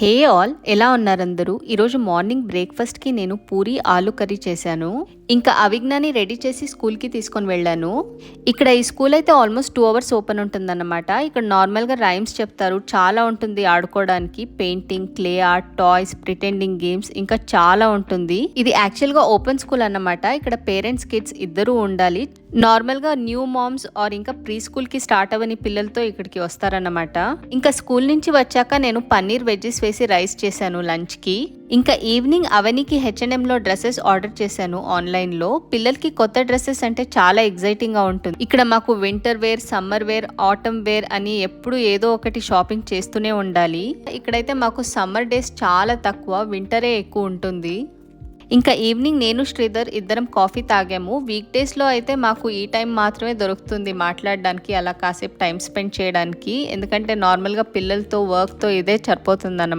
Hey all, ఎలా ఉన్నారందరూ? ఈరోజు morning బ్రేక్ఫాస్ట్కి నేను పూరి ఆలు కర్రీ చేశాను. ఇంకా అవిజ్ఞాని రెడీ చేసి స్కూల్కి తీసుకొని వెళ్ళాను. ఇక్కడ ఈ స్కూల్ అయితే ఆల్మోస్ట్ 2 అవర్స్ ఓపెన్ ఉంటుందన్నమాట. ఇక్కడ నార్మల్గా రైమ్స్ చెప్తారు, చాలా ఉంటుంది ఆడుకోవడానికి. Painting, clay art, toys, pretending games, ఇంకా చాలా ఉంటుంది. ఇది యాక్చువల్గా ఓపెన్ స్కూల్ అన్నమాట. ఇక్కడ పేరెంట్స్, కిడ్స్ ఇద్దరూ ఉండాలి. నార్మల్గా న్యూ మామ్స్ ఆర్ ఇంకా ప్రీ స్కూల్కి స్టార్ట్ అవ్వని పిల్లలతో ఇక్కడికి వస్తారన్నమాట. ఇంకా స్కూల్ నుంచి వచ్చాక నేను పన్నీర్ వెజ్జెస్ వేసి రైస్ చేశాను లంచ్కి. ఇంకా ఈవినింగ్ అవనికి H&Mలో డ్రెస్సెస్ ఆర్డర్ చేశాను ఆన్లైన్లో. పిల్లలకి కొత్త డ్రెస్సెస్ అంటే చాలా ఎగ్జైటింగ్గా ఉంటుంది. ఇక్కడ మాకు winter wear, summer wear, autumn wear అని ఎప్పుడు ఏదో ఒకటి షాపింగ్ చేస్తూనే ఉండాలి. ఇక్కడైతే మాకు సమ్మర్ డేస్ చాలా తక్కువ, వింటరే ఎక్కువ ఉంటుంది. ఇంకా ఈవినింగ్ నేను శ్రీధర్ ఇద్దరం కాఫీ తాగాము. వీక్ డేస్లో అయితే మాకు ఈ టైం మాత్రమే దొరుకుతుంది మాట్లాడడానికి, అలా కాసేపు టైం స్పెండ్ చేయడానికి. ఎందుకంటే నార్మల్గా పిల్లలతో వర్క్తో ఇదే సరిపోతుంది